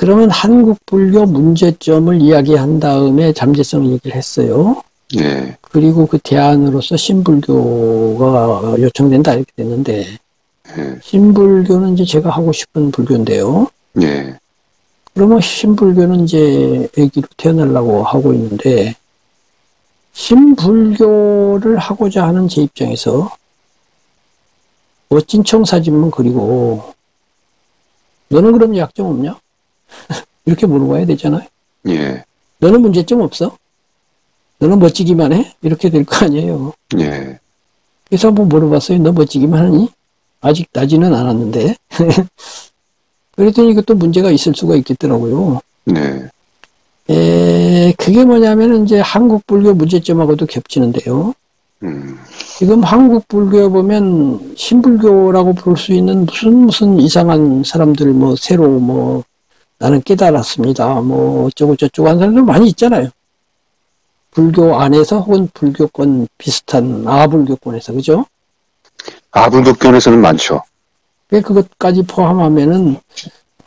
그러면 한국 불교 문제점을 이야기한 다음에 잠재성 얘기를 했어요. 예. 그리고 그 대안으로서 신불교가 요청된다 이렇게 됐는데, 예. 신불교는 이제 제가 하고 싶은 불교인데요. 예. 그러면 신불교는 이제 애기로 태어나려고 하고 있는데, 신불교를 하고자 하는 제 입장에서 멋진 청사진만 그리고 너는 그런 약점 없냐? 이렇게 물어봐야 되잖아요. 예. 너는 문제점 없어? 너는 멋지기만 해? 이렇게 될 거 아니에요. 예. 그래서 한번 물어봤어요. 너 멋지기만 하니? 아직 나지는 않았는데. 그랬더니 이것도 문제가 있을 수가 있겠더라고요. 네. 그게 뭐냐면 이제 한국 불교 문제점하고도 겹치는데요. 지금 한국 불교에 보면 신불교라고 부를 수 있는 무슨 이상한 사람들 뭐 새로 뭐 나는 깨달았습니다. 뭐 어쩌고 저쩌고 하는 사람들 많이 있잖아요. 불교 안에서 혹은 불교권 비슷한 아불교권에서 그죠? 아불교권에서는 많죠. 그것까지 포함하면은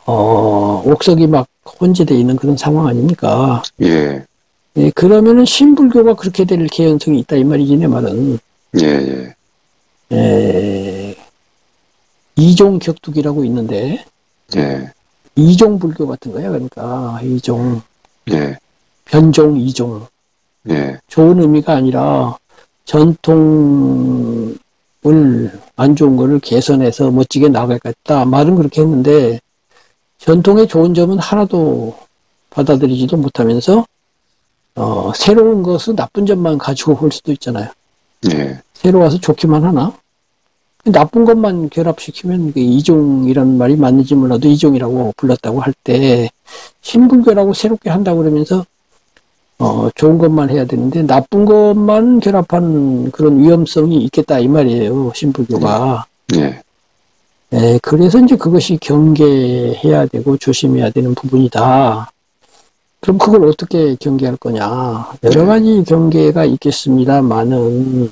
옥석이 막 혼재되어 있는 그런 상황 아닙니까? 예. 예, 그러면은 신불교가 그렇게 될 개연성이 있다 이 말이지 내 말은. 예. 이종 격투기라고 있는데. 예. 이종 불교 같은 거야. 그러니까 이종. 예. 변종 이종. 예. 좋은 의미가 아니라 전통을 안 좋은 거를 개선해서 멋지게 나가겠다. 말은 그렇게 했는데 전통의 좋은 점은 하나도 받아들이지도 못하면서 새로운 것은 나쁜 점만 가지고 올 수도 있잖아요. 예. 새로 와서 좋기만 하나? 나쁜 것만 결합시키면 이종이라는 말이 맞는지 몰라도 이종이라고 불렀다고 할 때 신불교라고 새롭게 한다고 그러면서 좋은 것만 해야 되는데 나쁜 것만 결합한 그런 위험성이 있겠다 이 말이에요. 신불교가. 예. 그래서 이제 그것이 경계해야 되고 조심해야 되는 부분이다. 그럼 그걸 어떻게 경계할 거냐. 여러 가지 경계가 있겠습니다만은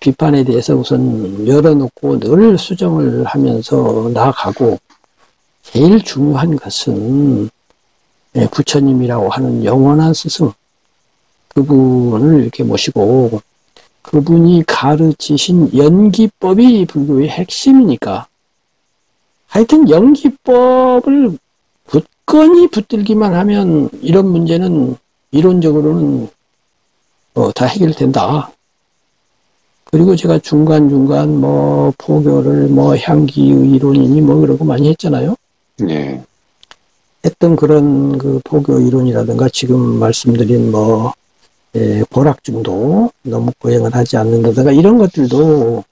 비판에 대해서 우선 열어놓고 늘 수정을 하면서 나아가고 제일 중요한 것은 부처님이라고 하는 영원한 스승 그분을 이렇게 모시고 그분이 가르치신 연기법이 불교의 핵심이니까 하여튼 연기법을 굳건히 붙들기만 하면 이런 문제는 이론적으로는 다 해결된다. 그리고 제가 중간중간 뭐 포교를 뭐 향기의 이론이니 뭐 그러고 많이 했잖아요. 예. 했던 그런 그 포교 이론이라든가 지금 말씀드린 뭐 보락증도 너무 고행을 하지 않는다든가 이런 것들도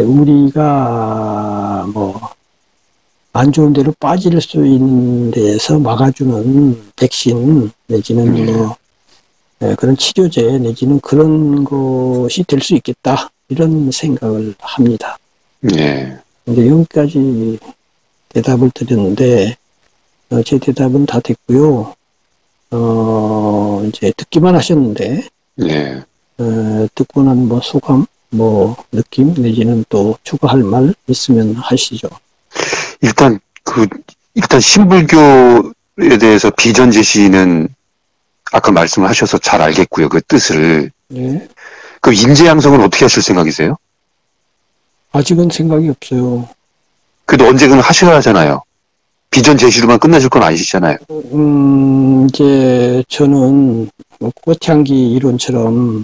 우리가 뭐 안 좋은 데로 빠질 수 있는 데에서 막아주는 백신 내지는 뭐 그런 치료제 내지는 그런 것이 될 수 있겠다 이런 생각을 합니다. 예. 근데 여기까지 대답을 드렸는데 제 대답은 다 됐고요. 이제 듣기만 하셨는데 예. 듣고 난 뭐 소감, 뭐 느낌 내지는 또 추가할 말 있으면 하시죠. 일단 신불교에 대해서 비전 제시는 아까 말씀을 하셔서 잘 알겠고요. 그 뜻을. 네. 그 인재 양성은 어떻게 하실 생각이세요? 아직은 생각이 없어요. 그래도 언젠가는 하셔야 하잖아요. 비전 제시로만 끝나줄 건 아니시잖아요. 이제 저는 꽃향기 이론처럼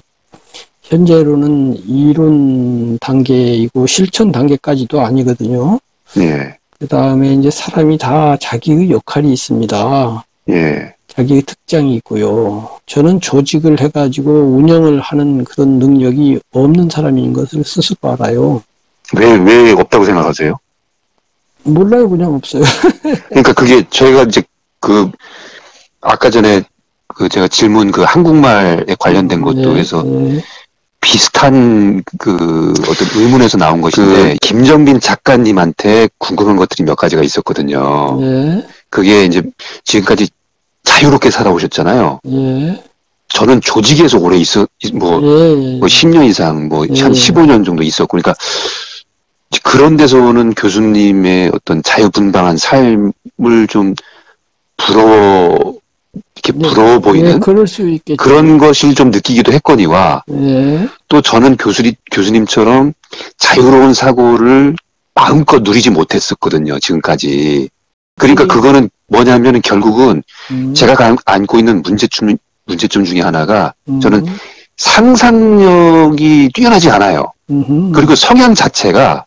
현재로는 이론 단계이고 실천 단계까지도 아니거든요. 예. 그 다음에 이제 사람이 다 자기의 역할이 있습니다. 예. 자기의 특장이 있고요. 저는 조직을 해가지고 운영을 하는 그런 능력이 없는 사람인 것을 스스로 알아요. 왜 없다고 생각하세요? 몰라요, 그냥 없어요. 그러니까 그게 저희가 이제 아까 전에 제가 질문 한국말에 관련된 것도 해서 비슷한 어떤 의문에서 나온 것인데 김정빈 작가님한테 궁금한 것들이 몇 가지가 있었거든요. 예. 그게 이제 지금까지 자유롭게 살아오셨잖아요. 예. 저는 조직에서 오래 뭐 10년 이상, 한 15년 정도 있었고, 그러니까 그런 데서 오는 교수님의 어떤 자유분방한 삶을 좀 이렇게 부러워 보이는 그럴 수 있겠죠. 그런 것을 좀 느끼기도 했거니와 또 저는 교수님처럼 자유로운 사고를 마음껏 누리지 못했었거든요, 지금까지. 그러니까 그거는 뭐냐면은 결국은 제가 안고 있는 문제점 중에 하나가 저는 상상력이 뛰어나지 않아요. 그리고 성향 자체가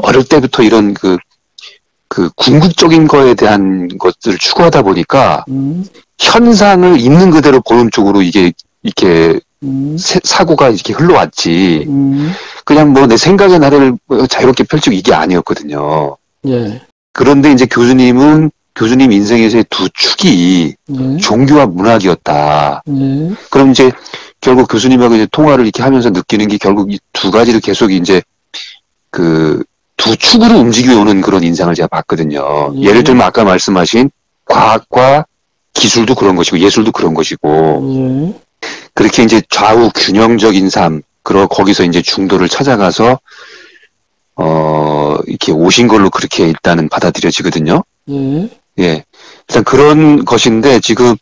어릴 때부터 이런 그 궁극적인 거에 대한 것들을 추구하다 보니까 현상을 있는 그대로 보는 쪽으로 이렇게 사고가 이렇게 흘러왔지. 그냥 뭐 내 생각의 나래를 자유롭게 펼치고 이게 아니었거든요. 예. 그런데 이제 교수님 인생에서의 두 축이 종교와 문학이었다. 그럼 이제 결국 교수님하고 이제 통화를 이렇게 하면서 느끼는 게 결국 이 두 가지를 계속 이제 그 두 축으로 움직여 오는 그런 인상을 제가 봤거든요. 예를 들면 아까 말씀하신 과학과 기술도 그런 것이고 예술도 그런 것이고 그렇게 이제 좌우 균형적인 삶, 거기서 이제 중도를 찾아가서 이렇게 오신 걸로 그렇게 일단은 받아들여지거든요. 예. 일단 그런 것인데 지금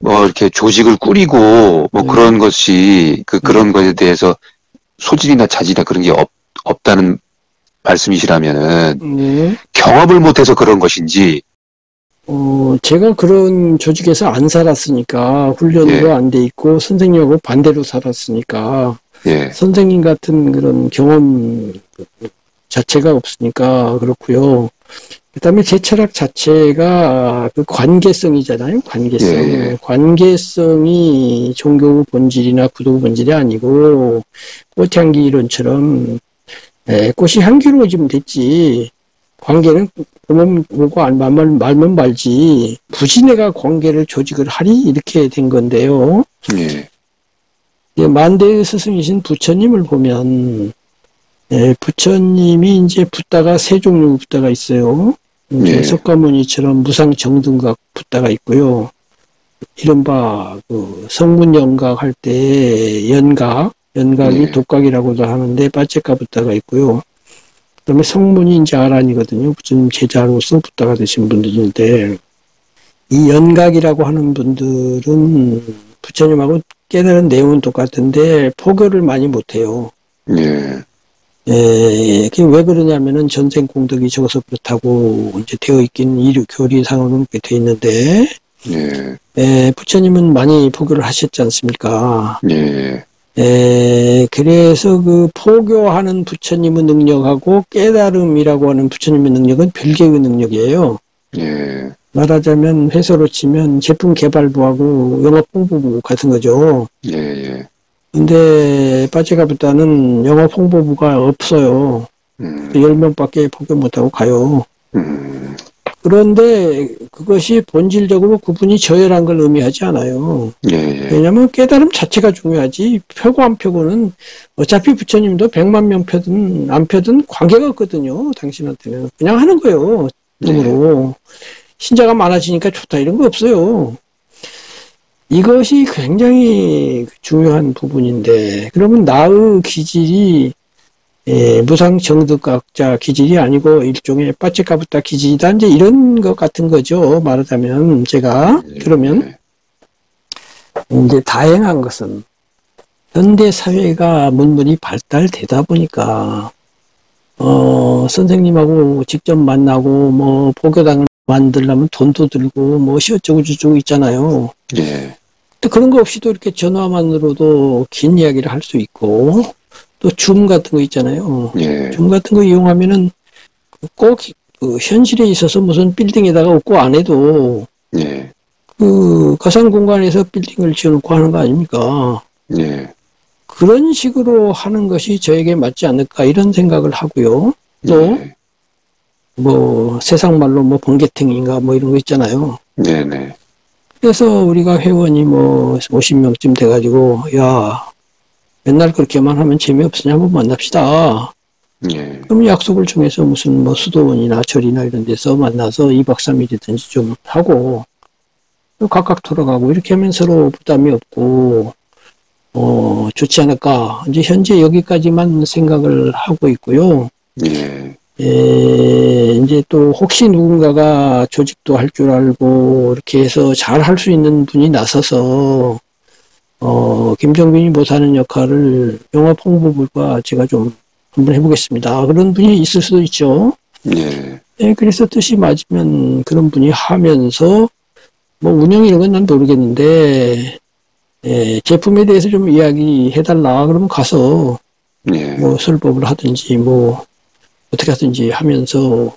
뭐 이렇게 조직을 꾸리고 뭐 그런 것이 그런 것에 대해서 소질이나 자질이나 그런 게 없다는 말씀이시라면은 경험을 못해서 그런 것인지. 제가 그런 조직에서 안 살았으니까 훈련도 안 돼 있고 선생님하고 반대로 살았으니까 선생님 같은 그런 경험 자체가 없으니까 그렇고요. 그다음에 제 철학 자체가 그 관계성이잖아요. 관계성. 관계성이 종교 본질이나 구도 본질이 아니고 꽃향기 이론처럼 꽃이 향기로 오지면 됐지. 관계는 보면 보고 말면 말지. 굳이 내가 관계를 조직을 하리 이렇게 된 건데요. 만대의 스승이신 부처님을 보면 부처님이 이제 붓다가 세 종류 붓다가 있어요. 이제 석가모니처럼 무상정등각 붓다가 있고요. 이른바 그 성문연각 할 때 연각이 독각이라고도 하는데 빠체카 붓다가 있고요. 그다음에 성문이 이제 아란이거든요. 부처님 제자로서 붓다가 되신 분들인데 이 연각이라고 하는 분들은 부처님하고 깨달은 내용은 똑같은데 포교를 많이 못해요. 그게 왜 그러냐면은 전생 공덕이 적어서 그렇다고 이제 되어 있긴 교리상으로는 그렇게 되어 있는데, 부처님은 많이 포교를 하셨지 않습니까? 그래서 그 포교하는 부처님의 능력하고 깨달음이라고 하는 부처님의 능력은 별개의 능력이에요. 말하자면 회사로 치면 제품 개발부하고 영업 홍보부 같은 거죠. 근데 빠체카부타는 영업 홍보부가 없어요. 10명밖에 포교 못하고 가요. 그런데 그것이 본질적으로 구분이 저열한 걸 의미하지 않아요. 왜냐하면 깨달음 자체가 중요하지 표고 안 표고는 어차피 부처님도 100만 명 펴든 안 펴든 관계가 없거든요. 당신한테는 그냥 하는 거예요. 눈으로. 신자가 많아지니까 좋다 이런 거 없어요. 이것이 굉장히 중요한 부분인데 그러면 나의 기질이 무상정득각자 기질이 아니고 일종의 빠체카부타 기질이다 이제 이런 것 같은 거죠. 말하자면 제가 그러면 이제 다행한 것은 현대 사회가 문물이 발달되다 보니까 선생님하고 직접 만나고 뭐 포교당을 만들려면 돈도 들고 뭐 어쩌고 저쩌고 있잖아요. 또 그런 거 없이도 이렇게 전화만으로도 긴 이야기를 할 수 있고 또 줌 같은 거 있잖아요. 줌 같은 거 이용하면은 꼭 그 현실에 있어서 무슨 빌딩에다가 없고 안 해도 그 가상 공간에서 빌딩을 지어놓고 하는 거 아닙니까? 그런 식으로 하는 것이 저에게 맞지 않을까 이런 생각을 하고요. 또 뭐 세상 말로 뭐 번개탱인가 뭐 이런 거 있잖아요. 그래서 우리가 회원이 뭐 50명쯤 돼가지고 야 맨날 그렇게만 하면 재미없으냐 한번 만납시다. 그럼 약속을 정해서 무슨 뭐 수도원이나 절이나 이런 데서 만나서 2박 3일이든지 좀 하고 각각 돌아가고 이렇게 하면 서로 부담이 없고 좋지 않을까. 이제 현재 여기까지만 생각을 하고 있고요. 예. 이제 또 혹시 누군가가 조직도 할 줄 알고 이렇게 해서 잘 할 수 있는 분이 나서서 김정빈이 못하는 역할을 영화홍보부가 제가 좀 한번 해보겠습니다. 그런 분이 있을 수도 있죠. 예. 예, 그래서 뜻이 맞으면 그런 분이 하면서 뭐 운영 이런 건 난 모르겠는데 예, 제품에 대해서 좀 이야기해달라 그러면 가서 예. 뭐 설법을 하든지 뭐 어떻게 하든지 하면서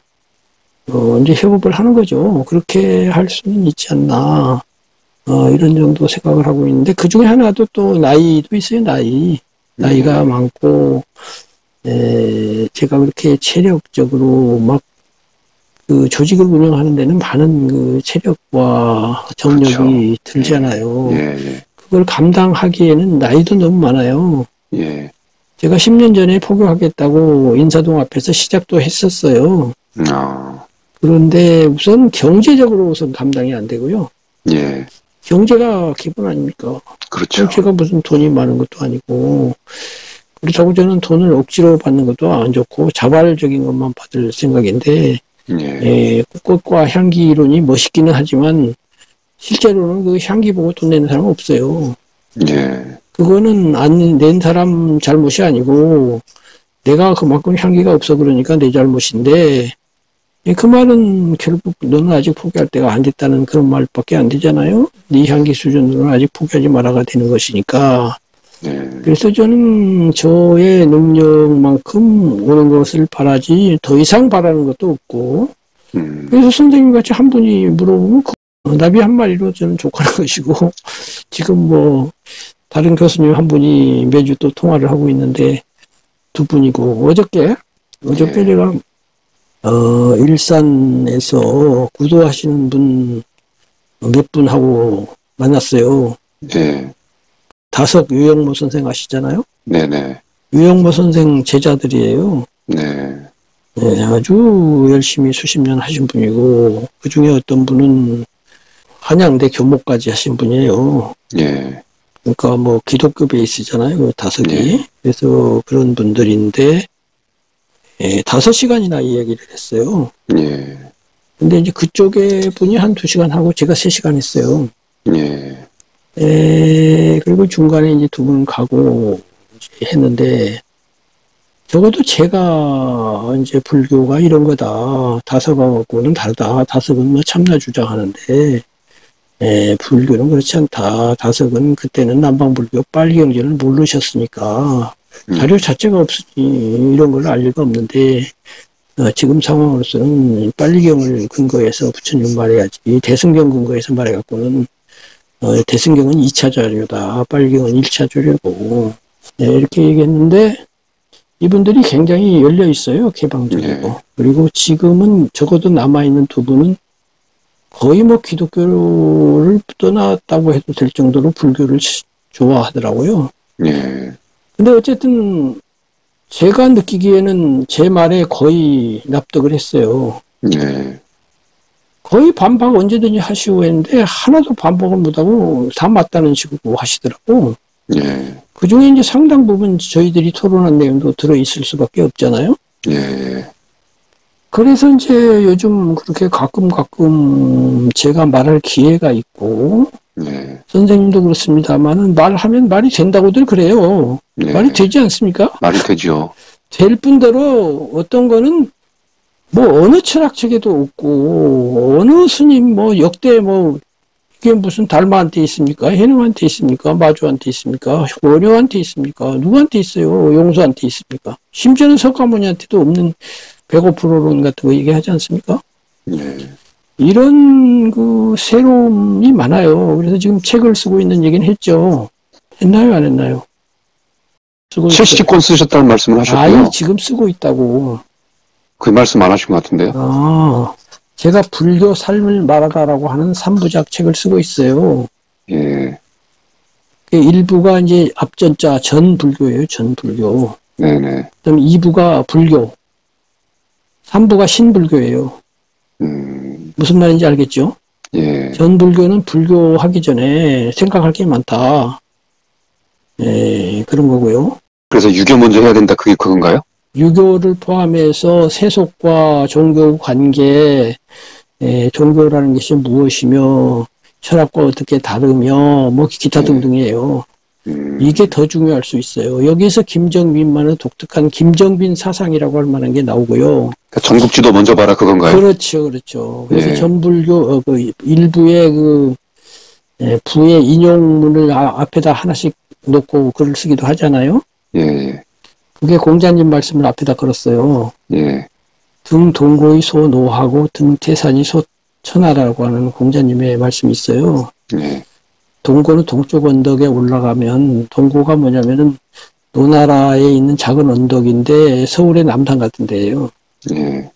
이제 협업을 하는 거죠. 그렇게 할 수는 있지 않나 이런 정도 생각을 하고 있는데 그 중에 하나도 또 나이도 있어요. 나이가 많고 제가 그렇게 체력적으로 막 그 조직을 운영하는 데는 많은 그 체력과 정력이 그렇죠. 들잖아요. 예. 그걸 감당하기에는 나이도 너무 많아요. 예. 제가 10년 전에 포교하겠다고 인사동 앞에서 시작도 했었어요. 그런데 우선 경제적으로 우선 감당이 안 되고요. 예. 경제가 기본 아닙니까? 그렇죠. 제가 무슨 돈이 많은 것도 아니고 그렇다고 저는 돈을 억지로 받는 것도 안 좋고 자발적인 것만 받을 생각인데 꽃과 향기 이론이 멋있기는 하지만 실제로는 그 향기 보고 돈 내는 사람은 없어요. 그거는 안 낸 사람 잘못이 아니고 내가 그만큼 향기가 없어 그러니까 내 잘못인데 그 말은 결국 너는 아직 포기할 때가 안 됐다는 그런 말밖에 안 되잖아요. 네 향기 수준으로는 아직 포기하지 말아가 되는 것이니까. 그래서 저는 저의 능력만큼 오는 것을 바라지 더 이상 바라는 것도 없고 그래서 선생님 같이 한 분이 물어보면 나비 한 마리로 저는 족하는 것이고 지금 뭐 다른 교수님 한 분이 매주 또 통화를 하고 있는데 두 분이고 어저께 제가 일산에서 구도하시는 분 몇 분하고 만났어요. 다석 유영모 선생 아시잖아요? 네네. 유영모 선생 제자들이에요. 네. 아주 열심히 수십 년 하신 분이고 그 중에 어떤 분은 한양대 교목까지 하신 분이에요. 그러니까 뭐 기독교 베이스잖아요. 그 다석이. 그래서 그런 분들인데 5시간이나 이야기를 했어요. 근데 이제 그쪽에 분이 한 2시간 하고 제가 3시간 했어요. 그리고 중간에 이제 두 분 가고 했는데 적어도 제가 이제 불교가 이런 거다. 다석하고는 다르다. 다석은 뭐 참나 주장하는데 불교는 그렇지 않다. 다석은 그때는 남방불교 빨리경전을 모르셨으니까 자료 자체가 없으니 이런 걸 알 리가 없는데 지금 상황으로서는 빨리경을 근거해서 부처님 말해야지 대승경 근거해서 말해갖고는 대승경은 2차 자료다. 빨리경은 1차 자료고 이렇게 얘기했는데 이분들이 굉장히 열려 있어요. 개방적이고. 그리고 지금은 적어도 남아있는 두 분은 거의 뭐 기독교를 떠났다고 해도 될 정도로 불교를 좋아하더라고요. 근데 어쨌든 제가 느끼기에는 제 말에 거의 납득을 했어요. 거의 반박 언제든지 하시고 했는데 하나도 반박을 못하고 다 맞다는 식으로 하시더라고. 그 중에 이제 상당 부분 저희들이 토론한 내용도 들어있을 수밖에 없잖아요. 그래서 이제 요즘 그렇게 가끔 제가 말할 기회가 있고, 선생님도 그렇습니다만은 말하면 말이 된다고들 그래요. 말이 되지 않습니까? 말이 되죠. 될 뿐더러 어떤 거는 뭐 어느 철학책에도 없고, 어느 스님 뭐 역대 뭐 이게 무슨 달마한테 있습니까? 해능한테 있습니까? 마주한테 있습니까? 원효한테 있습니까? 누구한테 있어요? 용수한테 있습니까? 심지어는 석가모니한테도 없는 배고프로론 같은 거 얘기하지 않습니까? 이런 그 새로움이 많아요. 그래서 지금 책을 쓰고 있는 얘기는 했죠. 했나요? 안 했나요? 70권 쓰셨다는 말씀을 하셨고요. 아니, 지금 쓰고 있다고. 그 말씀 안 하신 것 같은데요. 제가 불교 삶을 말하다라고 하는 3부작 책을 쓰고 있어요. 그 일부가 이제 앞전자 전불교예요. 전불교. 그다음에 2부가 불교. 3부가 신불교예요. 무슨 말인지 알겠죠? 전불교는 불교 하기 전에 생각할 게 많다. 그런 거고요. 그래서 유교 먼저 해야 된다. 그게 그건가요? 유교를 포함해서 세속과 종교 관계, 종교라는 것이 무엇이며 철학과 어떻게 다르며 뭐 기타 등등이에요. 이게 더 중요할 수 있어요. 여기서 김정빈만의 독특한 김정빈 사상이라고 할 만한 게 나오고요. 그러니까 전국지도 먼저 봐라 그건가요? 그렇죠, 그렇죠. 그래서 전불교 일부의 부의 인용문을 앞에다 하나씩 놓고 글을 쓰기도 하잖아요. 예. 그게 공자님 말씀을 앞에다 걸었어요. 예. 등 동고의 소 노하고 등 태산이 소 천하라고 하는 공자님의 말씀이 있어요. 예. 동고는 동쪽 언덕에 올라가면, 동고가 뭐냐면은 노나라에 있는 작은 언덕인데 서울의 남산 같은 데예요. 예.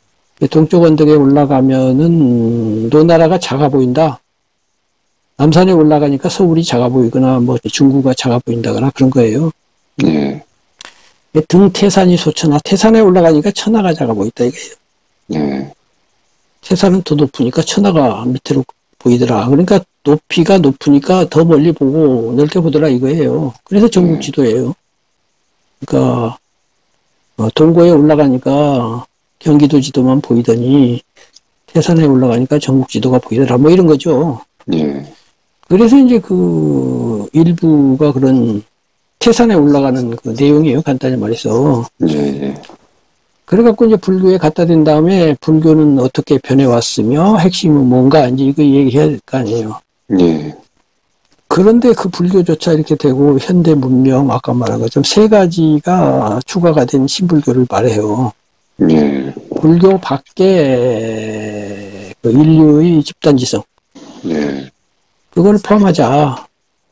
동쪽 언덕에 올라가면은 노나라가 작아 보인다. 남산에 올라가니까 서울이 작아 보이거나 뭐 중구가 작아 보인다거나 그런 거예요. 예. 등 태산이 소천하. 태산에 올라가니까 천하가 작아 보인다 이거예요. 예. 태산은 더 높으니까 천하가 밑으로 보이더라. 그러니까 높이가 높으니까 더 멀리 보고 넓게 보더라 이거예요. 그래서 전국지도예요. 그러니까 동고에 올라가니까 경기도 지도만 보이더니 태산에 올라가니까 전국지도가 보이더라. 뭐 이런 거죠. 예. 그래서 이제 그 일부가 그런 태산에 올라가는 그 내용이에요. 간단히 말해서. 예. 그래갖고 이제 불교에 갖다 댄 다음에 불교는 어떻게 변해왔으며 핵심은 뭔가 이제 이거 얘기해야 될 거 아니에요. 예. 그런데 그 불교조차 이렇게 되고 현대 문명 아까 말한 것처럼 세 가지가 추가가 된 신불교를 말해요. 예. 불교 밖에 그 인류의 집단지성. 예. 그걸 포함하자.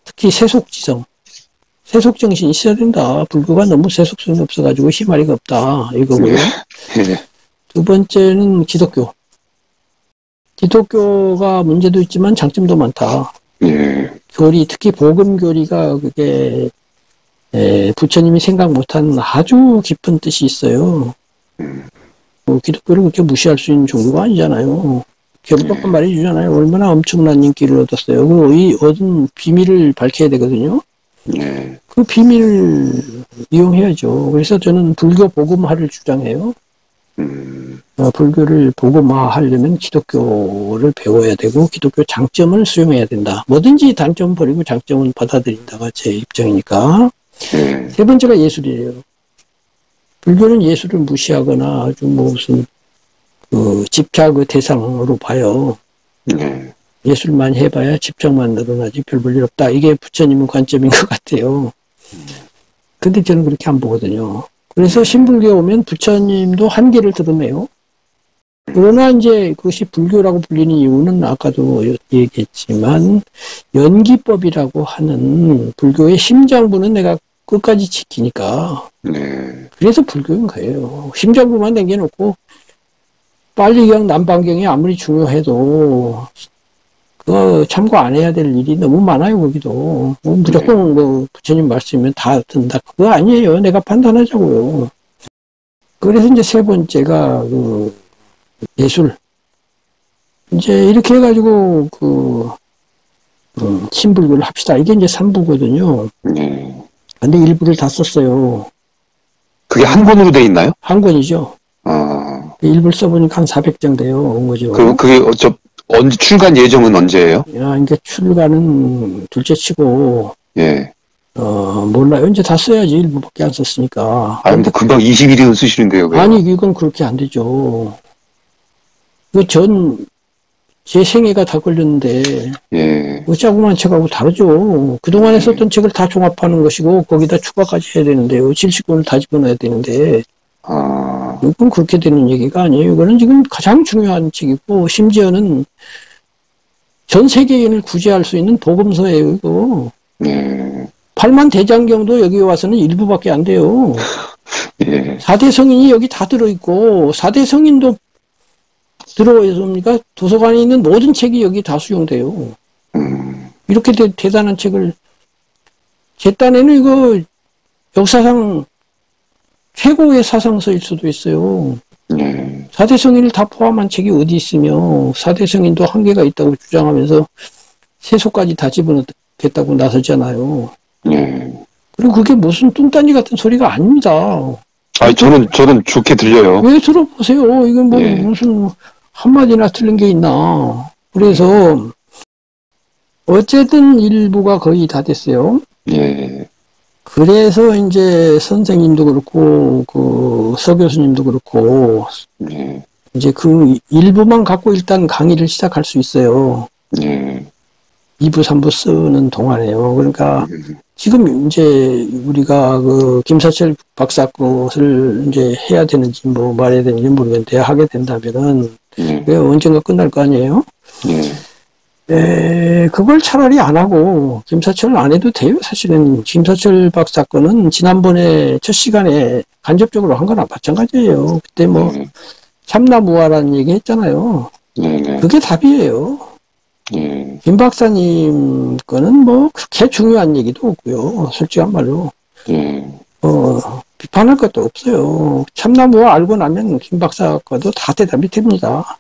특히 세속지성. 세속정신이 있어야 된다. 불교가 너무 세속성이 없어가지고 희마리가 없다. 이거고요. 예. 두 번째는 기독교. 기독교가 문제도 있지만 장점도 많다. 예. 교리, 특히 복음교리가 그게 부처님이 생각 못한 아주 깊은 뜻이 있어요. 기독교를 그렇게 무시할 수 있는 종교가 아니잖아요. 결국은 말해주잖아요. 얼마나 엄청난 인기를 얻었어요. 그 얻은 비밀을 밝혀야 되거든요. 예. 그 비밀을 이용해야죠. 그래서 저는 불교 복음화를 주장해요. 불교를 복음화하려면 기독교를 배워야 되고 기독교 장점을 수용해야 된다. 뭐든지 단점 버리고 장점은 받아들인다가 제 입장이니까. 세 번째가 예술이에요. 불교는 예술을 무시하거나 아주 뭐 무슨 집착의 대상으로 봐요. 예술만 해봐야 집착만 늘어나지 별 볼 일 없다. 이게 부처님의 관점인 것 같아요. 근데 저는 그렇게 안 보거든요. 그래서 신불교에 오면 부처님도 한계를 드러내요. 그러나 이제 그것이 불교라고 불리는 이유는 아까도 얘기했지만 연기법이라고 하는 불교의 심장부는 내가 끝까지 지키니까. 그래서 불교인 거예요. 심장부만 남겨놓고 빨리 그냥 남방경이 아무리 중요해도 그거 참고 안 해야 될 일이 너무 많아요, 거기도. 무조건 부처님 말씀이면 다 든다. 그거 아니에요. 내가 판단하자고요. 그래서 이제 세 번째가 예술. 이제 이렇게 해가지고 신불교를 합시다. 이게 이제 3부거든요. 근데 일부를 다 썼어요. 그게 한 권으로 돼 있나요? 한 권이죠. 일부를 써보니까 한 400장 돼요. 온 거죠. 그럼 그게 언제 출간 예정은 언제예요? 그러니까 출간은 둘째 치고. 예. 몰라요. 이제 다 써야지. 일부밖에 안 썼으니까. 뭐 금방 20일이면 쓰시는데요. 왜요? 아니, 이건 그렇게 안 되죠. 제 생애가 다 걸렸는데. 예. 자그마한 책하고 다르죠. 그동안에 썼던 책을 다 종합하는 것이고, 거기다 추가까지 해야 되는데요. 70권을 다 집어넣어야 되는데. 이건 그렇게 되는 얘기가 아니에요. 이거는 지금 가장 중요한 책이고, 심지어는 전 세계인을 구제할 수 있는 복음서예요, 이거. 8만 대장경도 여기 와서는 일부밖에 안 돼요. 4대 성인이 여기 다 들어있고, 4대 성인도 들어있습니까? 도서관에 있는 모든 책이 여기 다 수용돼요. 이렇게 대단한 책을, 제 딴에는 이거 역사상 최고의 사상서일 수도 있어요. 4대 성인을 다 포함한 책이 어디 있으며 4대 성인도 한계가 있다고 주장하면서 세속까지 다 집어넣겠다고 나섰잖아요. 그리고 그게 무슨 뚱딴지 같은 소리가 아닙니다. 아, 저는 좋게 들려요. 왜 들어보세요. 이건 뭐 예. 무슨 한마디나 틀린 게 있나. 그래서 어쨌든 일부가 거의 다 됐어요. 예. 그래서 이제 선생님도 그렇고 그 서교수님도 그렇고 예. 이제 그 일부만 갖고 일단 강의를 시작할 수 있어요. 예. 2부, 3부 쓰는 동안에요. 그러니까 예. 지금 이제 우리가 그 김사철 박사 것을 이제 해야 되는지 뭐 말해야 되는지 모르겠는데 하게 된다면은 예. 언젠가 끝날 거 아니에요? 그걸 차라리 안 하고 김사철 안 해도 돼요. 사실은 김사철 박사 거는 지난번에 첫 시간에 간접적으로 한 거나 마찬가지예요. 그때 뭐 참나무화라는 얘기 했잖아요. 그게 답이에요. 김 박사님 거는 뭐 그렇게 중요한 얘기도 없고요. 솔직한 말로. 비판할 것도 없어요. 참나무화 알고 나면 김 박사 거도 다 대답이 됩니다.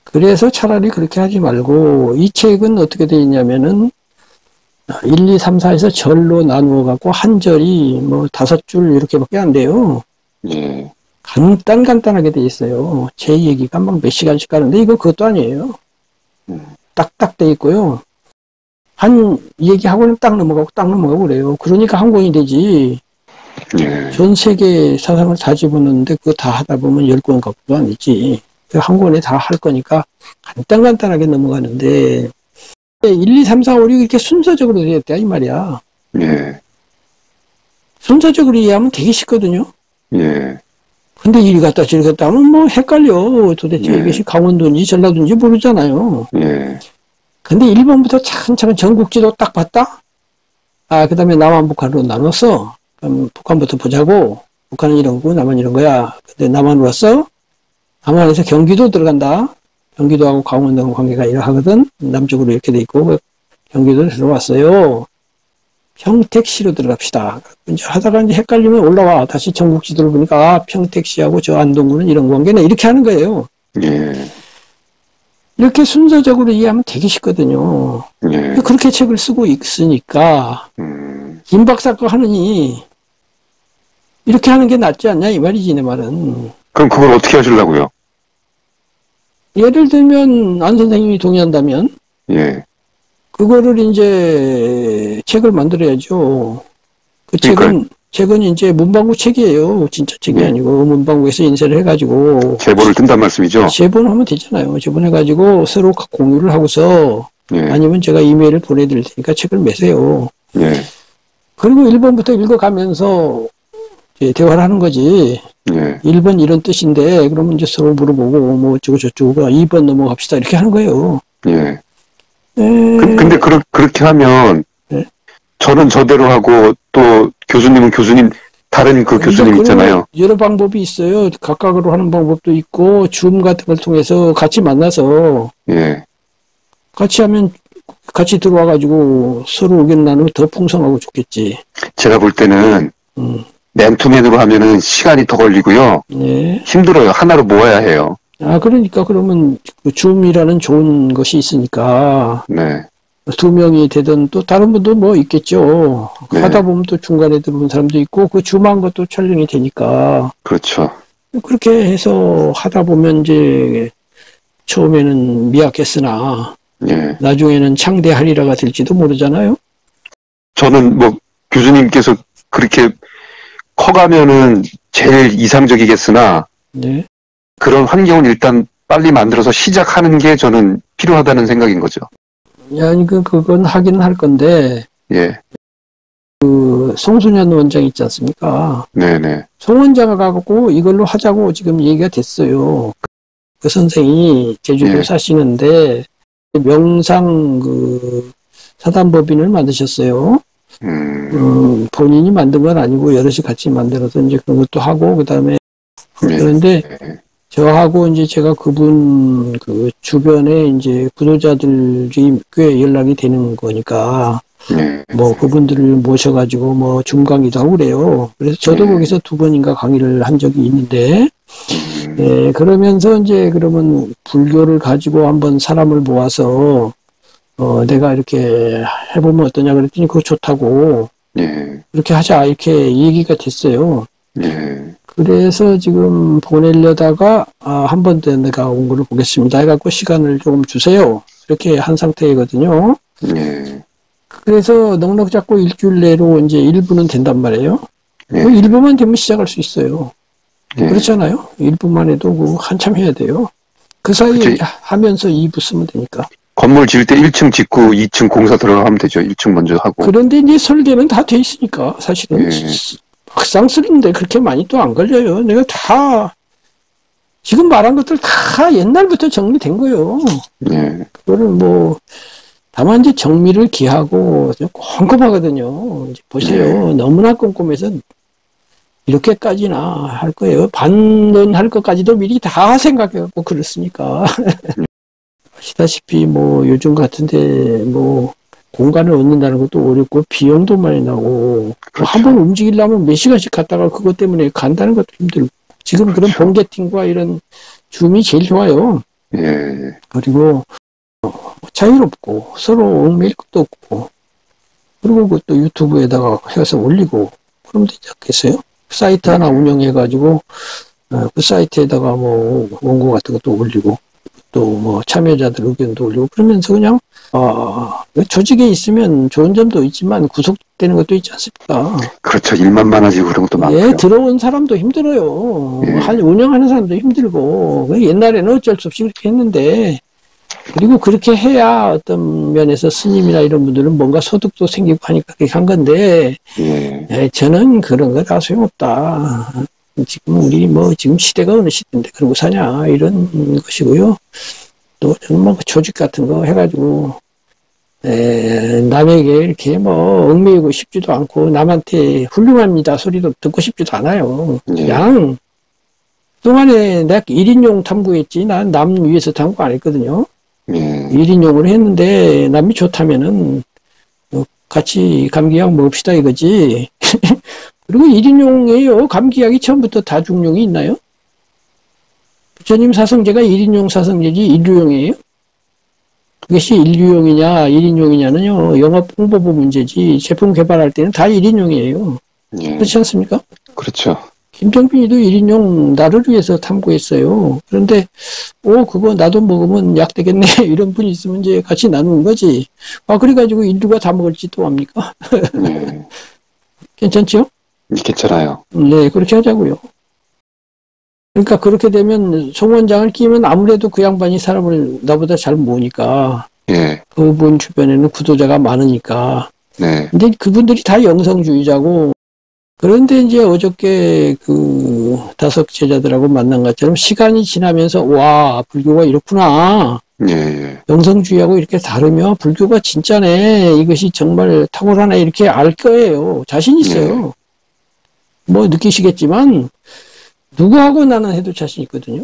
그래서 차라리 그렇게 하지 말고 이 책은 어떻게 되어 있냐면은 1, 2, 3, 4에서 절로 나누어 갖고 한 절이 뭐 5줄 이렇게밖에 안 돼요. 간단하게 돼 있어요. 제 얘기가 막 몇 시간씩 가는데 이거 그것도 아니에요. 딱딱 돼 있고요. 한 얘기하고는 딱 넘어가고 그래요. 그러니까 한 권이 되지. 전 세계 사상을 다 집어넣는데 그거 다 하다 보면 10권 갖고도 아니지. 한 권에 다 할 거니까 간단하게 넘어가는데 1, 2, 3, 4, 5, 6 이렇게 순서적으로 되었다 이 말이야. 순서적으로 이해하면 되게 쉽거든요. 근데 이리 갔다 저리 갔다 하면 뭐 헷갈려. 도대체 이것이 강원도인지 전라도인지 모르잖아요. 근데 1번부터 차근차근 전국지도 딱 봤다? 그 다음에 남한 북한으로 나눴어. 그럼 북한부터 보자고. 북한은 이런 거고 남한 이런 거야. 근데 남한으로 왔어? 남한에서 경기도 들어간다. 경기도하고 강원도하고 관계가 이러하거든. 남쪽으로 이렇게 돼 있고 경기도 들어왔어요. 평택시로 들어갑시다. 이제 하다가 이제 헷갈리면 올라와. 다시 전국지도를 보니까 평택시하고 저 안동구는 이런 관계네. 이렇게 하는 거예요. 이렇게 순서적으로 이해하면 되게 쉽거든요. 그렇게 책을 쓰고 있으니까 김 박사 거 하느니 이렇게 하는 게 낫지 않냐 이 말이지 내 말은. 그럼 그걸 어떻게 하시려고요? 예를 들면 안 선생님이 동의한다면 그거를 이제 책을 만들어야죠. 그 책은 이제 문방구 책이에요. 진짜 책이 아니고 문방구에서 인쇄를 해가지고 제보를 뜬단 말씀이죠? 제보는 하면 되잖아요. 제보해가지고 서로 공유를 하고서 아니면 제가 이메일을 보내드릴 테니까 책을 매세요. 그리고 1번부터 읽어가면서 대화를 하는 거지. 1번 이런 뜻인데 그러면 이제 서로 물어보고 뭐 어쩌고 저쩌고 2번 넘어갑시다 이렇게 하는 거예요. 근데 그렇게 하면 저는 저대로 하고 또 교수님은 교수님 다른 그 교수님 있잖아요. 여러 방법이 있어요. 각각으로 하는 방법도 있고 줌 같은 걸 통해서 같이 만나서 같이 하면 같이 들어와가지고 서로 의견 나누면 더 풍성하고 좋겠지. 제가 볼 때는 맨투맨으로 하면은 시간이 더 걸리고요. 힘들어요. 하나로 모아야 해요. 그러니까 그러면 그 줌이라는 좋은 것이 있으니까 2명이 되든 또 다른 분도 뭐 있겠죠. 하다 보면 또 중간에 들어온 사람도 있고 그 줌한 것도 촬영이 되니까. 그렇죠. 그렇게 해서 하다 보면 이제 처음에는 미약했으나 나중에는 창대하리라가 될지도 모르잖아요. 저는 뭐 교수님께서 그렇게 커가면은 제일 이상적이겠으나 그런 환경을 일단 빨리 만들어서 시작하는 게 저는 필요하다는 생각인 거죠. 그건 하긴 할 건데 그 송순현 원장 있지 않습니까? 송 원장을 가고 이걸로 하자고 지금 얘기가 됐어요. 그 선생이 제주도 사시는데 명상 그 사단법인을 만드셨어요. 본인이 만든 건 아니고 여럿이 같이 만들어서 이제 그런 것도 하고 그다음에 그런데 저하고 이제 제가 그분 그 주변에 이제 구독자들이 꽤 연락이 되는 거니까 뭐 그분들을 모셔가지고 뭐 줌 강의도 하고 그래요. 그래서 저도 거기서 2번인가 강의를 한 적이 있는데 그러면서 이제 그러면 불교를 가지고 한번 사람을 모아서 내가 이렇게 해보면 어떠냐 그랬더니 그거 좋다고 그렇게 하자 이렇게 얘기가 됐어요. 예. 그래서 지금 보내려다가 한 번 더 내가 온 거를 보겠습니다 해갖고 시간을 조금 주세요. 이렇게 한 상태이거든요. 예. 그래서 넉넉 잡고 일주일 내로 이제 일부는 된단 말이에요. 예. 일부만 되면 시작할 수 있어요. 예. 그렇잖아요. 일부만 해도 그 한참 해야 돼요. 그 사이에 그치. 하면서 2부 쓰면 되니까. 건물 지을 때 1층 짓고 2층 공사 들어가면 되죠. 1층 먼저 하고. 그런데 이제 설계는 다 돼 있으니까 사실은 예. 막상 쓰는데 그렇게 많이 또 안 걸려요. 내가 다 지금 말한 것들 다 옛날부터 정리된 거예요. 예. 그거를 뭐 다만 이제 정밀을 기하고 꼼꼼하거든요. 이제 보세요. 너무나 꼼꼼해서 이렇게까지나 할 거예요. 반론할 것까지도 미리 다 생각해갖고 그렇으니까. 아시다시피 뭐 요즘 같은데 뭐 공간을 얻는다는 것도 어렵고 비용도 많이 나고 그렇죠. 한번 움직이려면 몇 시간씩 갔다가 그것 때문에 간다는 것도 힘들고 지금 그런 그렇죠. 번개팅과 이런 줌이 제일 좋아요. 예. 그리고 자유롭고 서로 얽매일 것도 없고 그리고 그것도 유튜브에다가 해서 올리고 그러면 되지 않겠어요? 사이트 하나 운영해가지고 그 사이트에다가 뭐 원고 같은 것도 올리고 또 뭐 참여자들 의견도 올리고 그러면서 그냥 조직에 있으면 좋은 점도 있지만 구속되는 것도 있지 않습니까? 그렇죠. 일만 많아지고 그런 것도 많고요. 예, 들어온 사람도 힘들어요. 예. 운영하는 사람도 힘들고 옛날에는 어쩔 수 없이 그렇게 했는데 그리고 그렇게 해야 어떤 면에서 스님이나 이런 분들은 뭔가 소득도 생기고 하니까 그렇게 한 건데 예. 저는 그런 거 다 소용없다. 지금 우리 뭐 지금 시대가 어느 시대인데 그런 거 사냐 이런 것이고요. 또 저는 뭐 조직 같은 거 해가지고 남에게 이렇게 뭐 얽매이고 싶지도 않고 남한테 훌륭합니다 소리도 듣고 싶지도 않아요. 예. 그냥 그동안에 내가 1인용 탐구했지 난 남 위해서 탐구 안 했거든요. 예. 1인용을 했는데 남이 좋다면은 같이 감기약 먹읍시다 이거지. 그리고 1인용이에요. 감기약이 처음부터 다중용이 있나요? 부처님 사성제가 1인용 사성제지 인류용이에요? 그것이 인류용이냐 1인용이냐는요. 영업 홍보부 문제지 제품 개발할 때는 다 1인용이에요. 예. 그렇지 않습니까? 그렇죠. 김정빈이도 1인용 나를 위해서 탐구했어요. 그런데 그거 나도 먹으면 약 되겠네 이런 분이 있으면 이제 같이 나누는 거지. 그래가지고 인류가 다 먹을지 또 합니까? 예. 괜찮죠? 괜찮아요. 네, 그렇게 하자고요. 그러니까 그렇게 되면 송 원장을 끼면 아무래도 그 양반이 사람을 나보다 잘 모으니까 예. 그분 주변에는 구도자가 많으니까. 네. 근데 그분들이 다 영성주의자고 그런데 이제 어저께 그 다섯 제자들하고 만난 것처럼 시간이 지나면서 와 불교가 이렇구나. 예. 영성주의하고 이렇게 다르며 불교가 진짜네. 이것이 정말 탁월하네. 이렇게 알 거예요. 자신 있어요. 뭐 느끼시겠지만 누구하고 나는 해도 자신 있거든요.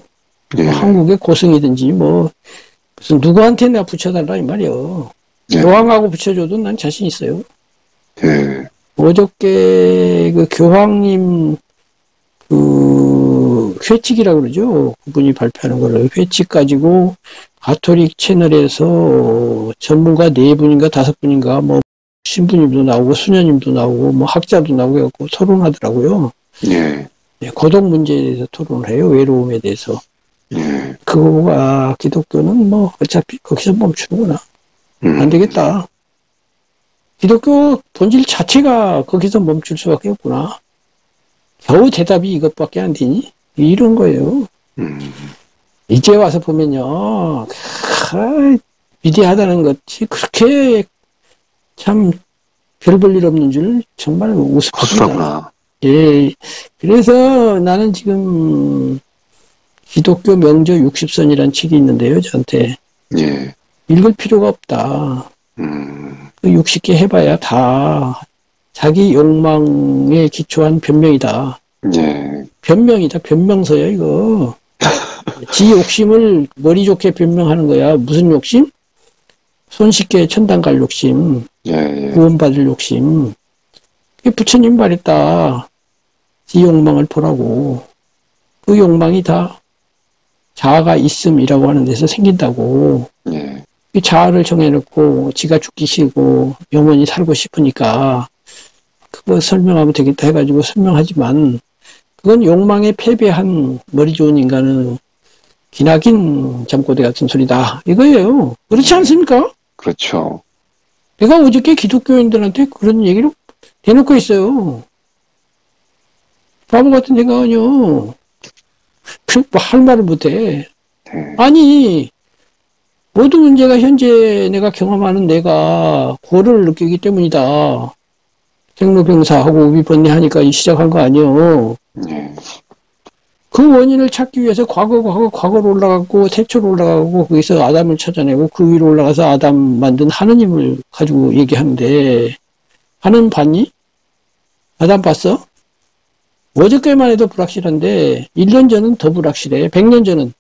예. 뭐 한국의 고승이든지 뭐 무슨 누구한테 내가 붙여달라 이 말이에요. 예. 교황하고 붙여줘도 난 자신 있어요. 예. 어저께 그 교황님 그 회칙이라고 그러죠. 그분이 발표하는 거를 회칙 가지고 가톨릭 채널에서 전문가 4분인가 5분인가 뭐 신부님도 나오고 수녀님도 나오고 뭐 학자도 나오고 해갖고 토론하더라고요. 예. 고독 문제에 대해서 토론을 해요. 외로움에 대해서. 예. 그거가 기독교는 뭐 어차피 거기서 멈추는구나. 안 되겠다. 기독교 본질 자체가 거기서 멈출 수밖에 없구나. 겨우 대답이 이것밖에 안 되니? 이런 거예요. 이제 와서 보면요. 위대하다는 것이 그렇게 참 별 볼 일 없는 줄 정말 우습습니다. 예. 그래서 나는 지금 기독교 명저 60선이라는 책이 있는데요. 저한테. 예. 읽을 필요가 없다. 그 60개 해봐야 다 자기 욕망에 기초한 변명이다. 예. 변명이다. 변명서야 이거. 지 욕심을 머리 좋게 변명하는 거야. 무슨 욕심? 손쉽게 천당 갈 욕심. 예. 구원받을 욕심. 그게 부처님 말했다. 지 욕망을 보라고. 그 욕망이 다 자아가 있음이라고 하는 데서 생긴다고. 예. 이 자아를 정해놓고 지가 죽기 싫고 영원히 살고 싶으니까 그거 설명하면 되겠다 해가지고 설명하지만 그건 욕망에 패배한 머리 좋은 인간은 기나긴 잠꼬대 같은 소리다. 이거예요. 그렇지 않습니까? 그렇죠. 내가 어저께 기독교인들한테 그런 얘기를 대놓고 있어요. 바보 같은 생각은요. 뭐 할 말을 못해. 네. 아니, 모든 문제가 현재 내가 경험하는 내가 고를 느끼기 때문이다. 생로병사하고 우비번뇌하니까 시작한 거 아니에요. 네. 그 원인을 찾기 위해서 과거로 올라가고 태초로 올라가고 거기서 아담을 찾아내고 그 위로 올라가서 아담 만든 하느님을 가지고 얘기하는데 하느님 봤니? 아담 봤어? 어저께만 해도 불확실한데 1년 전은 더 불확실해. 100년 전은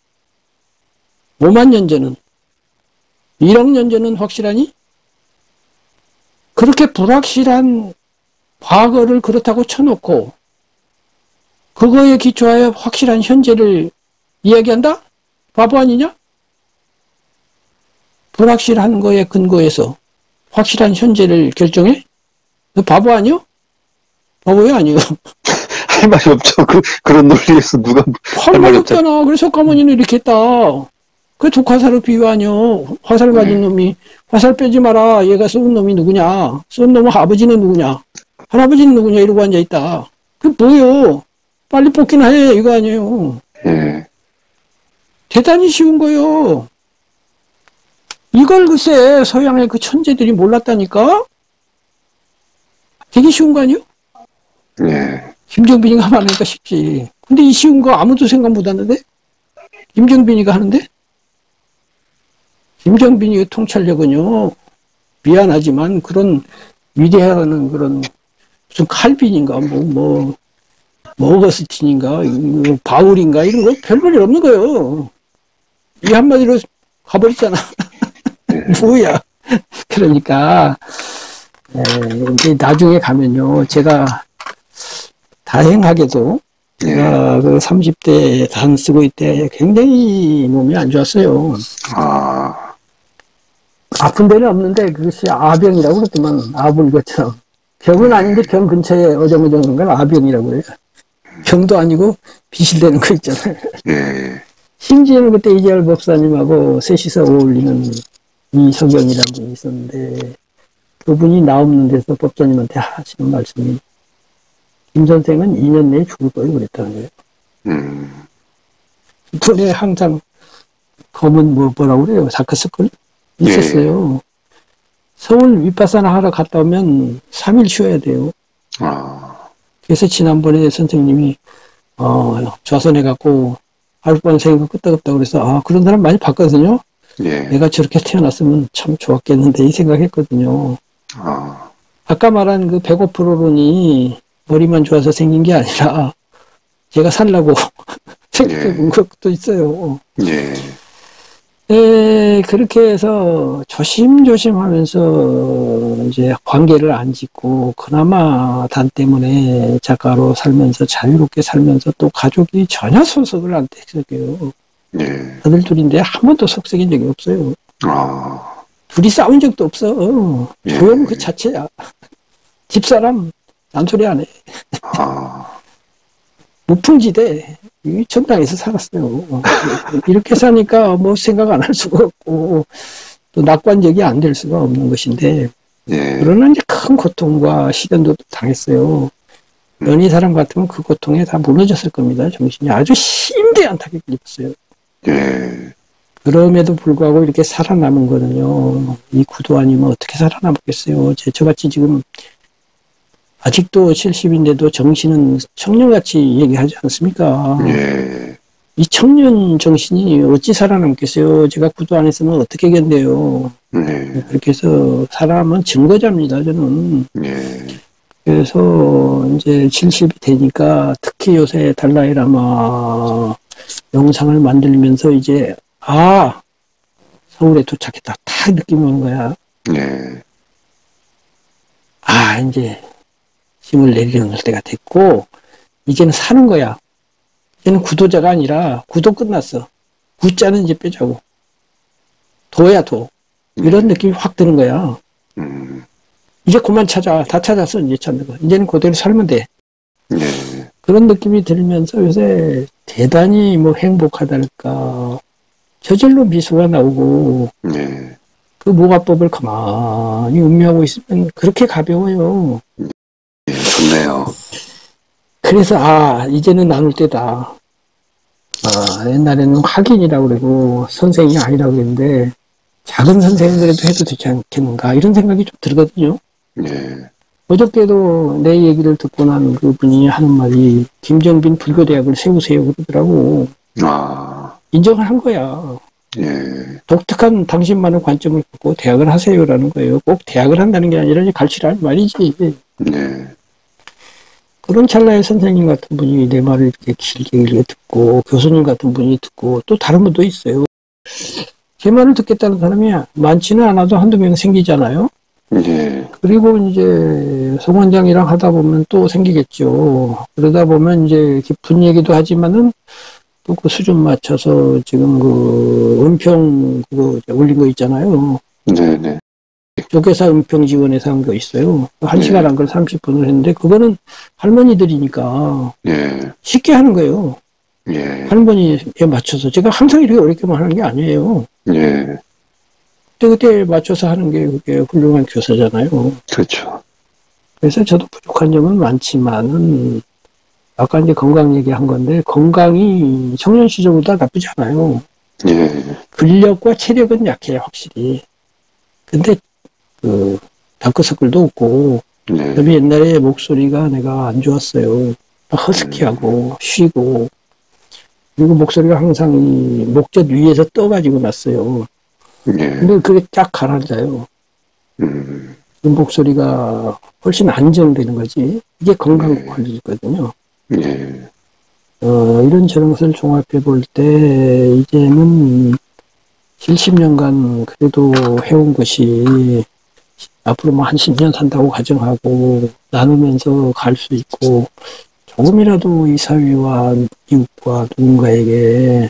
5만 년 전은 1억 년 전은 확실하니? 그렇게 불확실한 과거를 그렇다고 쳐놓고 그거에 기초하여 확실한 현재를 이야기한다? 바보 아니냐? 불확실한 거에 근거해서 확실한 현재를 결정해? 너 바보 아니요? 바보야 아니요? 할 말이 없죠. 그런 논리에서 누가 할 말이 없잖아. 그래서 가모니는 이렇게 했다. 그 독화살을 비유하뇨. 화살 가진 놈이 화살 빼지 마라. 얘가 쏜 놈이 누구냐? 쏜 놈은 아버지는 누구냐? 할아버지는 누구냐? 이러고 앉아있다. 그 뭐요? 빨리 뽑기나 해. 이거 아니에요. 대단히 쉬운 거요. 이걸 글쎄 서양의 그 천재들이 몰랐다니까? 되게 쉬운 거 아니요? 김정빈이가 말하니까 쉽지. 근데 이 쉬운 거 아무도 생각 못 하는데? 김정빈이가 하는데? 김정빈이 통찰력은요, 미안하지만 그런 위대한 그런 무슨 칼빈인가, 어거스틴인가, 바울인가, 이런 거 별볼일 없는 거예요. 이 한마디로 가버렸잖아. 뭐야. 그러니까, 이제 나중에 가면요, 제가 다행하게도 제가 그 30대 단 쓰고 있때 굉장히 몸이 안 좋았어요. 아픈 데는 없는데 그것이 아병이라고 그랬더만 아불것처럼. 병은 아닌데 병 근처에 어정어정한 걸 아병이라고 그래요. 병도 아니고 비실대는 거 있잖아요. 심지어는 그때 이재열 법사님하고 셋이서 어울리는 이석영이라는 분이 있었는데 그분이 나 없는 데서 법사님한테 하시는 말씀이 김 선생은 2년 내에 죽을 거예요 그랬다는 거예요. 그분에 항상 검은 뭐라고 그래요? 다크서클? 있었어요. 서울 윗바사나 하러 갔다 오면 3일 쉬어야 돼요. 그래서 지난번에 선생님이 좌선해 갖고 하룻밤 새고 끄떡없다고 그래서 그런 사람 많이 봤거든요. 내가 저렇게 태어났으면 참 좋았겠는데 이 생각했거든요. 아까 말한 그 105%론이 머리만 좋아서 생긴 게 아니라 제가 살라고 생각해 본 것도 있어요. 그렇게 해서 조심조심 하면서 이제 관계를 안 짓고 그나마 단 때문에 작가로 살면서 자유롭게 살면서 또 가족이 전혀 소속을 안 떼서요. 아들 둘인데 한 번도 속썩인 적이 없어요. 둘이 싸운 적도 없어. 조용 그 자체야. 집사람 잔소리 안 해. 무풍지대 천당에서 살았어요. 이렇게 사니까 뭐 생각 안 할 수가 없고 또 낙관적이 안 될 수가 없는 것인데 그러나 이제 큰 고통과 시련도 당했어요. 연희 사람 같으면 그 고통에 다 무너졌을 겁니다. 정신이 아주 심대한 타격을 입었어요. 그럼에도 불구하고 이렇게 살아남은 거는요. 이 구도 아니면 어떻게 살아남겠어요. 저같이 지금 아직도 70인데도 정신은 청년같이 얘기하지 않습니까? 이 청년 정신이 어찌 살아남겠어요? 제가 구도 안에서는 어떻게 견뎌요? 그렇게 해서 살아남은 증거자입니다, 저는. 그래서 이제 70이 되니까 특히 요새 달라이라마 영상을 만들면서 이제 서울에 도착했다. 딱 느낌이 오는 거야. 이제 힘을 내리는 때가 됐고 이제는 사는 거야. 이제는 구도자가 아니라 구도 끝났어. 구자는 이제 빼자고. 도야 도. 이런 느낌이 확 드는 거야. 이제 그만 찾아. 다 찾았어. 이제 찾는 거. 이제는 그대로 살면 돼. 그런 느낌이 들면서 요새 대단히 뭐 행복하달까. 저절로 미소가 나오고, 네. 그 모가법을 가만히 음미하고 있으면 그렇게 가벼워요. 네, 좋네요. 그래서, 이제는 나눌 때다. 옛날에는 학인이라고 그러고, 선생이 아니라고 그랬는데, 작은 선생님들에도 해도 되지 않겠는가, 이런 생각이 좀 들거든요. 네. 어저께도 내 얘기를 듣고 난 그분이 하는 말이, 김정빈 불교대학을 세우세요 그러더라고. 인정을 한 거야. 예. 독특한 당신만의 관점을 갖고 대학을 하세요라는 거예요. 꼭 대학을 한다는 게 아니라 가르치라는 말이지. 네. 그런 찰나의 선생님 같은 분이 내 말을 이렇게 길게 듣고, 교수님 같은 분이 듣고, 또 다른 분도 있어요. 제 말을 듣겠다는 사람이 많지는 않아도 한두 명 생기잖아요. 네. 그리고 이제 송 원장이랑 하다 보면 또 생기겠죠. 그러다 보면 이제 깊은 얘기도 하지만은 또 그 수준 맞춰서 지금 그 은평 그거 올린 거 있잖아요. 네네. 조계사 은평 지원에서 한 거 있어요. 1시간 한 걸 30분을 했는데 그거는 할머니들이니까 쉽게 하는 거예요. 할머니에 맞춰서 제가 항상 이렇게 어렵게만 하는 게 아니에요. 그때 맞춰서 하는 게 그게 훌륭한 교사잖아요. 그렇죠. 그래서 저도 부족한 점은 많지만은 아까 이제 건강 얘기한 건데 건강이 청년 시절보다 나쁘지 않아요. 근력과 체력은 약해요, 확실히. 근데 그 다크서클도 없고 그다음에 옛날에 목소리가 내가 안 좋았어요. 허스키하고 쉬고 그리고 목소리가 항상 이 목젖 위에서 떠가지고 났어요. 근데 그게 딱 가라앉아요. 그 목소리가 훨씬 안정되는 거지. 이게 건강 관리거든요. 이런 저런 것을 종합해 볼 때 이제는 70년간 그래도 해온 것이 앞으로 뭐 한 10년 산다고 가정하고 나누면서 갈 수 있고 조금이라도 이 사회와 이웃과 누군가에게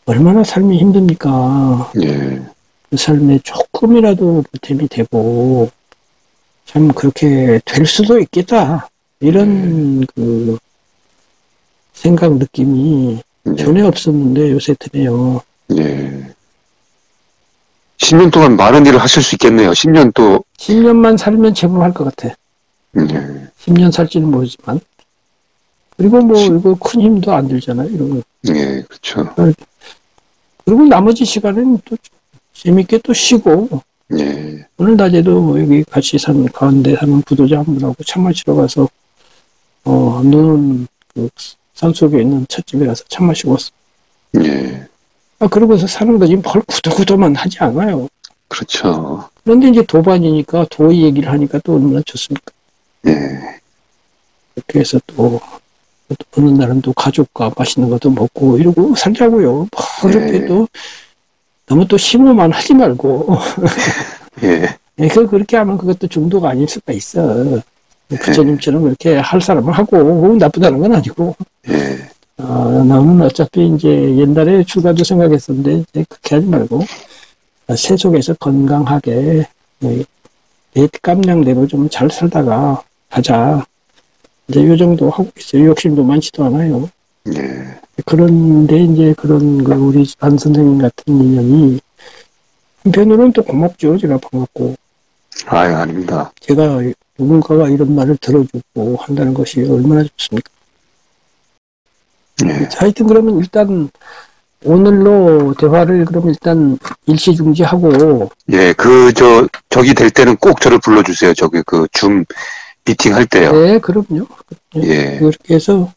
얼마나 삶이 힘듭니까? 그 삶에 조금이라도 보탬이 되고 참 그렇게 될 수도 있겠다. 이런 그 생각 느낌이 전혀 없었는데 요새 드네요. 10년 동안 많은 일을 하실 수 있겠네요. 10년 또. 10년만 살면 제법 할 것 같아. 10년 살지는 모르지만. 그리고 뭐, 이거 큰 힘도 안 들잖아요, 이런 거. 그렇죠. 그리고 나머지 시간은 또 재밌게 또 쉬고. 오늘 낮에도 여기 같이 가운데 사는 부도자 한 분하고 차 마시러 가서, 너는 그 산속에 있는 찻집에 가서 차 마시고 왔어. 그러고서 사는 거지, 뭘 구도구도만 하지 않아요. 그렇죠. 그런데 이제 도반이니까 도의 얘기를 하니까 또 얼마나 좋습니까? 그렇게 해서 또 어느 날은 또 가족과 맛있는 것도 먹고 이러고 살자고요. 뭐 그렇게 또 너무 또 심오만 하지 말고. 그렇게 하면 그것도 중도가 아닐 수가 있어. 부처님처럼 그렇게 할 사람은 하고 나쁘다는 건 아니고. 나는 어차피 이제 옛날에 출가도 생각했었는데 이제 그렇게 하지 말고 세속에서 건강하게 내 깜냥대로 좀 잘 살다가 가자. 이제 요 정도 하고 있어요. 욕심도 많지도 않아요. 그런데 이제 그런 그 우리 안 선생님 같은 인연이 한편으로는 또 고맙죠. 제가 반갑고. 아닙니다. 제가 누군가가 이런 말을 들어주고 한다는 것이 얼마나 좋습니까? 하여튼 그러면 일단 오늘로 대화를 그럼 일단 일시 중지하고. 저기 될 때는 꼭 저를 불러주세요. 저기 그 줌 미팅 할 때요. 네, 그럼요. 그렇게 해서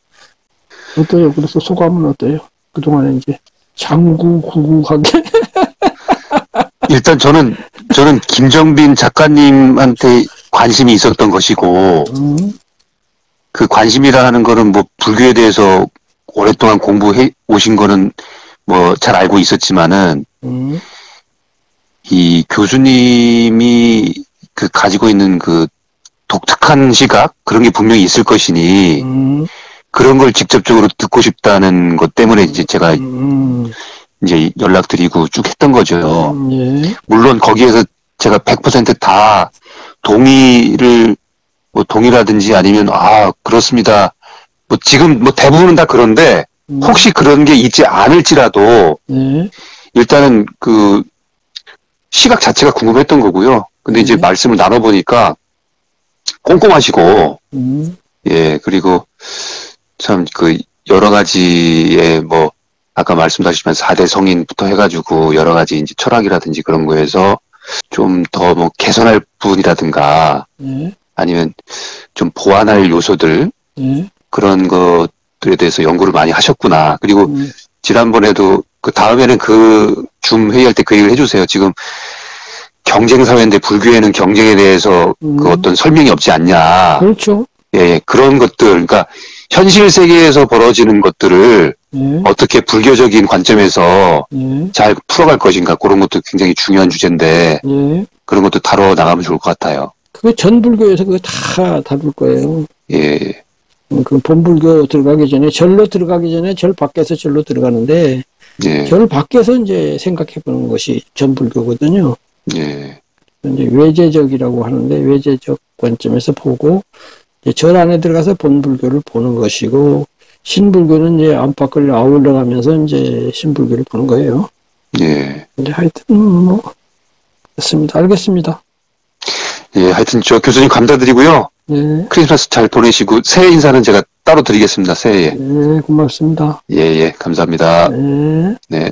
어때요? 그래서 소감은 어때요? 그동안에 이제 장구구구하게. 일단 저는 김정빈 작가님한테 관심이 있었던 것이고 그 관심이라는 거는 뭐 불교에 대해서 오랫동안 공부해 오신 거는 뭐 잘 알고 있었지만은 이 교수님이 그 가지고 있는 그 독특한 시각 그런 게 분명히 있을 것이니 그런 걸 직접적으로 듣고 싶다는 것 때문에 이제 제가 이제 연락드리고 쭉 했던 거죠. 물론 거기에서 제가 100% 동의라든지 아니면 그렇습니다 뭐 지금 뭐 대부분은 다 그런데 혹시 그런 게 있지 않을지라도 일단은 그 시각 자체가 궁금했던 거고요. 근데 이제 말씀을 나눠보니까 꼼꼼하시고 예, 그리고 참 그 여러 가지의 뭐 아까 말씀하셨지만 4대 성인부터 해가지고 여러 가지 이제 철학이라든지 그런 거에서 좀 더 뭐 개선할 부분이라든가 아니면 좀 보완할 요소들 그런 것들에 대해서 연구를 많이 하셨구나. 그리고 지난번에도 그 다음에는 그 줌 회의할 때 그 얘기를 해주세요. 지금 경쟁 사회인데 불교에는 경쟁에 대해서 그 어떤 설명이 없지 않냐. 그렇죠. 예, 그런 것들, 그러니까 현실 세계에서 벌어지는 것들을 어떻게 불교적인 관점에서 잘 풀어갈 것인가 그런 것도 굉장히 중요한 주제인데 그런 것도 다뤄 나가면 좋을 것 같아요. 그거 전 불교에서 그거 다 다룰 거예요. 예. 그 본불교 들어가기 전에 절로 들어가기 전에 절 밖에서 절로 들어가는데 절 밖에서 이제 생각해 보는 것이 전 불교거든요. 예. 이제 외제적이라고 하는데 외제적 관점에서 보고 이제 절 안에 들어가서 본불교를 보는 것이고 신불교는 이제 안팎을 아울러가면서 이제 신불교를 보는 거예요. 예. 근데 하여튼 뭐 그렇습니다. 알겠습니다. 예, 하여튼 저 교수님 감사드리고요. 크리스마스 잘 보내시고 새해 인사는 제가 따로 드리겠습니다. 새해에. 고맙습니다. 예, 감사합니다. 네.